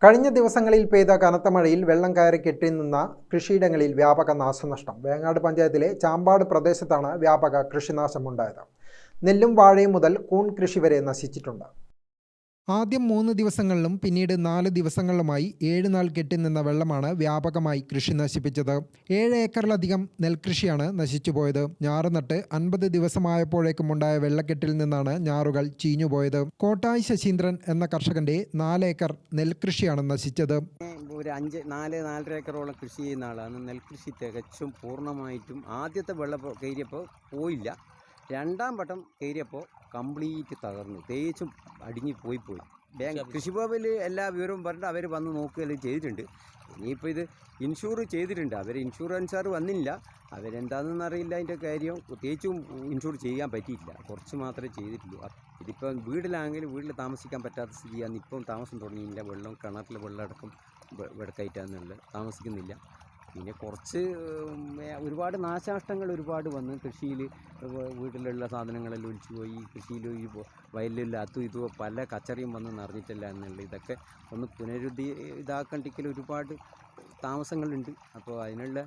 കഴിഞ്ഞ ദിവസങ്ങളിൽ പെയ്ത കനത്ത മഴയിൽ വെള്ളം കയറി കെട്ടിനിന്ന കൃഷിയിടങ്ങളിൽ വ്യാപക നാശനഷ്ടം. വേങ്ങാട് പഞ്ചായത്തിലെ ചാമ്പാട് പ്രദേശത്താണ് വ്യാപക കൃഷിനാശമുണ്ടായത്. നെല്ലും വാഴയും മുതൽ കൂൺ കൃഷി വരെ നശിച്ചിട്ടുണ്ട്. ആദ്യം 3 ദിവസങ്ങളിലും പിന്നീട് 4 ദിവസങ്ങളിലുമായി 7 നാൾ കെട്ടിനിന്ന വെള്ളമാണ് വ്യാപകമായി കൃഷി നശിപ്പിച്ചത്. 7 ഏക്കറിലധികം നെൽകൃഷിയാണ് നശിച്ചുപോയത്. ഞാറ് നട്ട് 50 ദിവസമായപ്പോഴേക്കും ഉണ്ടായ വെള്ളക്കെട്ടിൽ നിന്നാണ് ഞാറുകൾ ചീഞ്ഞുപോയത്. കോട്ടായി ശശീന്ദ്രൻ എന്ന കർഷകന്റെ 4 ഏക്കർ നെൽകൃഷിയാണ് നശിച്ചത്. ഒരു 4-4.5 ഏക്കറോളം കൃഷി ചെയ്യുന്ന ആളാണ്. നെൽകൃഷി തികച്ചും പൂർണ്ണമായിട്ടും ആദ്യത്തെ വെള്ളം കയറിയപ്പോൾ പോയില്ല. രണ്ടാം വട്ടം കയറിയപ്പോൾ കംപ്ലീറ്റ് തകർന്നു, തേച്ചും അടിഞ്ഞ് പോയി. കൃഷിഭവനിൽ എല്ലാ വിവരവും പറഞ്ഞിട്ട് അവർ വന്ന് നോക്കുകയെല്ലാം ചെയ്തിട്ടുണ്ട്. ഇനിയിപ്പോൾ ഇത് ഇൻഷൂർ ചെയ്തിട്ടുണ്ട്. അവർ ഇൻഷുറൻസുകാർ വന്നില്ല. അവരെന്താണെന്ന് അറിയില്ല. അതിൻ്റെ കാര്യം തേച്ചും ഇൻഷൂർ ചെയ്യാൻ പറ്റിയില്ല. കുറച്ച് മാത്രമേ ചെയ്തിട്ടുള്ളൂ. ഇതിപ്പം വീട്ടിലാണെങ്കിൽ വീട്ടിൽ താമസിക്കാൻ പറ്റാത്ത സ്ഥിതിയാണ്. ഇപ്പം താമസം തുടങ്ങിയില്ല. വെള്ളം കിണറ്റിലെ വെള്ളം അടക്കം വെടക്കായിട്ടാണെന്നുള്ളത് താമസിക്കുന്നില്ല. പിന്നെ കുറച്ച് ഒരുപാട് നാശനഷ്ടങ്ങൾ ഒരുപാട് വന്ന് കൃഷിയിൽ വീട്ടിലുള്ള സാധനങ്ങളെല്ലാം ഒലിച്ചു പോയി. കൃഷിയിൽ വയലിൽ അതും ഇതും പല കച്ചറിയും വന്ന് നിറഞ്ഞിട്ടില്ല എന്നുള്ള ഇതൊക്കെ ഒന്ന് ഇതാക്കണ്ടെങ്കിൽ ഒരുപാട് താമസങ്ങളുണ്ട്. അപ്പോൾ അതിനുള്ള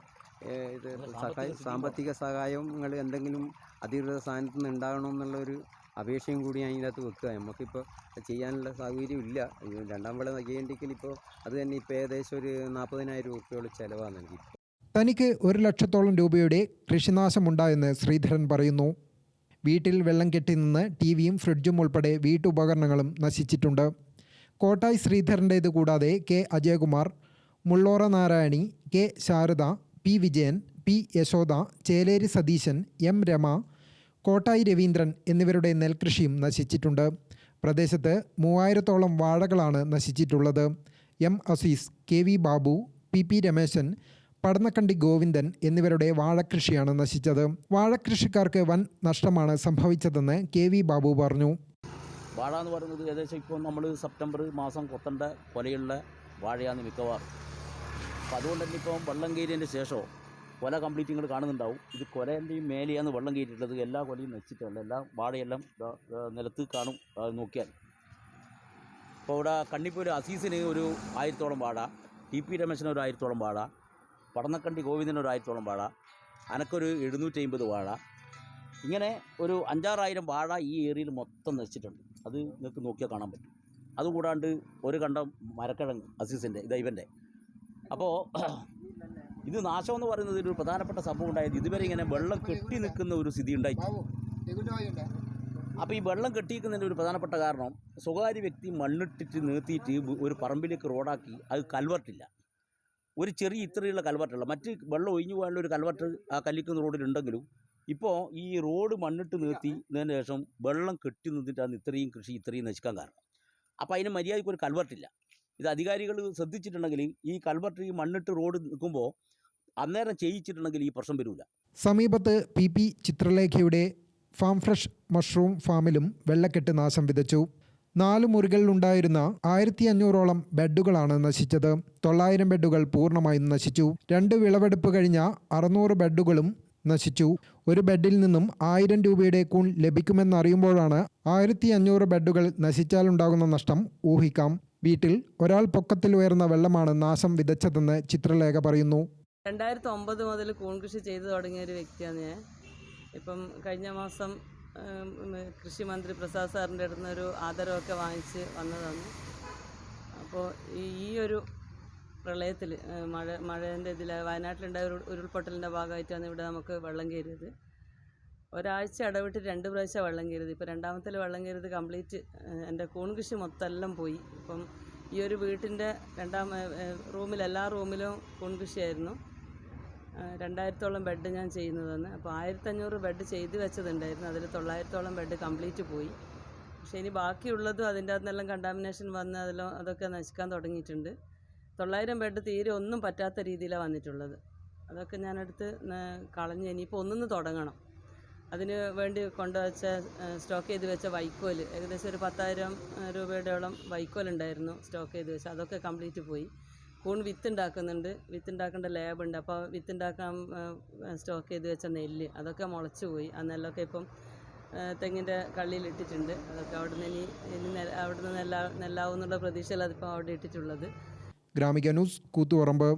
സാമ്പത്തിക സഹായങ്ങൾ എന്തെങ്കിലും അധികൃത സ്ഥാനത്ത് നിന്ന് ഉണ്ടാകണമെന്നുള്ളൊരു അപേക്ഷയും കൂടി അതിനകത്ത് വെക്കുക. നമുക്കിപ്പോൾ ചെയ്യാനുള്ള സാഹചര്യം ഇല്ല. രണ്ടാം വിള ചെയ്യേണ്ടെങ്കിൽ ഇപ്പോൾ അത് തന്നെ ഇപ്പോൾ ഏകദേശം ഒരു 40,000 രൂപയോളം ചിലവാണ് എനിക്ക്. തനിക്ക് 1 ലക്ഷത്തോളം രൂപയുടെ കൃഷിനാശമുണ്ടായെന്ന് ശ്രീധരൻ പറയുന്നു. വീട്ടിൽ വെള്ളം കെട്ടിനിന്ന് ടിവിയും ഫ്രിഡ്ജും ഉൾപ്പെടെ വീട്ടുപകരണങ്ങളും നശിച്ചിട്ടുണ്ട്. കോട്ടായി ശ്രീധരൻ്റേത് കൂടാതെ K Ajayakumar, Mullora Narayani, K Sarada, P Vijayan, P Yashoda, Cheleri Satheesan, M Rama, Kottayi Raveendran എന്നിവരുടെ നെൽകൃഷിയും നശിച്ചിട്ടുണ്ട്. പ്രദേശത്ത് 3000-ഓളം വാഴകളാണ് നശിച്ചിട്ടുള്ളത്. M Azeez, K V Babu, P P Rameshan, Padannakandi Govindan എന്നിവരുടെ വാഴക്കൃഷിയാണ് നശിച്ചത്. വാഴക്കൃഷിക്കാർക്ക് വൻ നഷ്ടമാണ് സംഭവിച്ചതെന്ന് കെ വി ബാബു പറഞ്ഞു. വാഴ എന്ന് പറയുന്നത് ഏകദേശം ഇപ്പോൾ നമ്മൾ സെപ്റ്റംബർ മാസം കൊത്തേണ്ട കൊലയുള്ള വാഴയാണ് മിക്കവാറും. അപ്പോൾ അതുകൊണ്ട് തന്നെ ഇപ്പം വെള്ളം കയറിയതിൻ്റെ ശേഷം കൊല കംപ്ലീറ്റ് നിങ്ങൾ കാണുന്നുണ്ടാവും. ഇത് കൊലേൻ്റെയും മേലെയാണ് വെള്ളം കയറ്റിയിട്ടുള്ളത്. എല്ലാ കൊലയും നശിച്ചിട്ടുണ്ട്. എല്ലാ വാഴയെല്ലാം നിലത്ത് കാണും നോക്കിയാൽ. ഇപ്പോൾ ഇവിടെ കണ്ണിപ്പൂർ അസീസിന് ഒരു 1000-ഓളം വാഴ, ടി പി രമേശന് ഒരു 1000-ഓളം വാഴ, പടന്നക്കണ്ടി ഗോവിന്ദന് ഒരു 1000-ഓളം വാഴ, അനക്കൊരു 750 വാഴ, ഇങ്ങനെ ഒരു 5-6 വാഴ ഈ ഏരിയയിൽ മൊത്തം നശിച്ചിട്ടുണ്ട്. അത് നിങ്ങൾക്ക് നോക്കിയാൽ കാണാൻ പറ്റും. അതുകൂടാണ്ട് ഒരു കണ്ടം മരക്കിഴങ്ങ് അസീസിൻ്റെ ഇവൻ്റെ. അപ്പോൾ ഇത് നാശമെന്ന് പറയുന്നത് ഒരു പ്രധാനപ്പെട്ട സംഭവം ഉണ്ടായത് ഇതുവരെ ഇങ്ങനെ വെള്ളം കെട്ടി നിൽക്കുന്ന ഒരു സ്ഥിതി ഉണ്ടായി. അപ്പോൾ ഈ വെള്ളം കെട്ടിയിരിക്കുന്നതിൻ്റെ ഒരു പ്രധാനപ്പെട്ട കാരണം സ്വകാര്യ വ്യക്തി മണ്ണിട്ടിട്ട് നിർത്തിയിട്ട് ഒരു പറമ്പിലേക്ക് റോഡാക്കി. അത് കൽവർട്ടില്ല, ഒരു ചെറിയ ഇത്രയുള്ള കൽവർട്ടുള്ള, മറ്റ് വെള്ളം ഒഴിഞ്ഞു പോകാനുള്ള ഒരു കൽവർട്ട് ആ കല്ലിക്കുന്ന റോഡിലുണ്ടെങ്കിലും ഇപ്പോൾ ഈ റോഡ് മണ്ണിട്ട് നിർത്തിയതിന് ശേഷം വെള്ളം കെട്ടി നിന്നിട്ടാണ് ഇത്രയും നശിക്കാൻ കാരണം. അപ്പോൾ അതിന് മര്യാദയ്ക്ക് ഒരു കൽവർട്ടില്ല. ഇത് അധികാരികൾ ശ്രദ്ധിച്ചിട്ടുണ്ടെങ്കിൽ ഈ കൽവർട്ട് ഈ മണ്ണിട്ട് റോഡ് നിൽക്കുമ്പോൾ അന്നേരം ചെയ്യിച്ചിട്ടുണ്ടെങ്കിൽ ഈ പ്രശ്നം വരില്ല. സമീപത്ത് പി പി ചിത്രലേഖയുടെ ഫാം ഫ്രഷ് മഷ്റൂം ഫാമിലും വെള്ളക്കെട്ട് നാശം വിതച്ചു. 4 മുറികളിലുണ്ടായിരുന്ന 1500-ഓളം ബെഡുകളാണ് നശിച്ചത്. 900 ബെഡുകൾ പൂർണ്ണമായും നശിച്ചു. 2 വിളവെടുപ്പ് കഴിഞ്ഞ 600 ബെഡുകളും നശിച്ചു. ഒരു ബെഡിൽ നിന്നും 1000 രൂപയുടെ കൂൺ ലഭിക്കുമെന്നറിയുമ്പോഴാണ് 1500 ബെഡുകൾ നശിച്ചാലുണ്ടാകുന്ന നഷ്ടം ഊഹിക്കാം. വീട്ടിൽ ഒരാൾ പൊക്കത്തിൽ ഉയർന്ന വെള്ളമാണ് നാശം വിതച്ചതെന്ന് ചിത്രലേഖ പറയുന്നു. 2009 മുതൽ കൂൺ കൃഷി ചെയ്തു തുടങ്ങിയ ഒരു വ്യക്തിയാണ് ഞാൻ. ഇപ്പം കഴിഞ്ഞ മാസം കൃഷി മന്ത്രി പ്രസാദ് സാറിൻ്റെ അടുത്ത് നിന്നൊരു ആദരവൊക്കെ വാങ്ങിച്ച് വന്നതാണ്. അപ്പോൾ ഈ ഒരു പ്രളയത്തിൽ മഴേൻ്റെ ഇതിൽ വയനാട്ടിലുണ്ടായ ഉരുൾപൊട്ടലിൻ്റെ ഭാഗമായിട്ടാണ് ഇവിടെ നമുക്ക് വെള്ളം കയറിയത്. ഒരാഴ്ച ഇടവിട്ട് 2 പ്രാവശ്യം വെള്ളം കയറിയത്. ഇപ്പോൾ രണ്ടാമത്തെ വെള്ളം കയറിയത് കംപ്ലീറ്റ് എൻ്റെ കൂൺ കൃഷി മൊത്തം എല്ലാം പോയി. ഇപ്പം ഈ ഒരു വീട്ടിൻ്റെ റൂമിൽ എല്ലാ റൂമിലും കൂൺ കൃഷിയായിരുന്നു. 2000-ഓളം ബെഡ് ഞാൻ ചെയ്യുന്നതാണ്. അപ്പോൾ 1500 ബെഡ് ചെയ്ത് വെച്ചതുണ്ടായിരുന്നു. അതിൽ 900-ഓളം ബെഡ് കംപ്ലീറ്റ് പോയി. പക്ഷേ ഇനി ബാക്കിയുള്ളതും അതിൻ്റെ അകത്തുനിന്നെല്ലാം കണ്ടാമിനേഷൻ വന്ന് അതൊക്കെ നശിക്കാൻ തുടങ്ങിയിട്ടുണ്ട്. 900 ബെഡ് തീരെ ഒന്നും പറ്റാത്ത രീതിയിലാണ് വന്നിട്ടുള്ളത്. അതൊക്കെ ഞാനെടുത്ത് കളഞ്ഞ് ഇനിയിപ്പോൾ ഒന്നിന്ന് തുടങ്ങണം. അതിന് വേണ്ടി കൊണ്ടുവച്ച സ്റ്റോക്ക് ചെയ്ത് വെച്ച വൈക്കോൽ ഏകദേശം ഒരു 10,000 രൂപയോളം വൈക്കോലുണ്ടായിരുന്നു സ്റ്റോക്ക് ചെയ്ത് വെച്ച്. അതൊക്കെ കംപ്ലീറ്റ് പോയി. കൂൺ വിത്തുണ്ടാക്കുന്നുണ്ട്, വിത്തുണ്ടാക്കേണ്ട ലാബുണ്ട്. അപ്പോൾ വിത്തുണ്ടാക്കാൻ സ്റ്റോക്ക് ചെയ്ത് വെച്ച നെല്ല് അതൊക്കെ മുളച്ചു പോയി. ആ നെല്ലൊക്കെ ഇപ്പം തെങ്ങിൻ്റെ കള്ളിയിൽ ഇട്ടിട്ടുണ്ട്. അതൊക്കെ അവിടുന്ന് ഇനി അവിടുന്ന് നെല്ലാവും എന്നുള്ള പ്രതീക്ഷയിൽ അതിപ്പോൾ അവിടെ ഇട്ടിട്ടുള്ളത്. ഗ്രാമിക ന്യൂസ് കൂത്തുപറമ്പ്.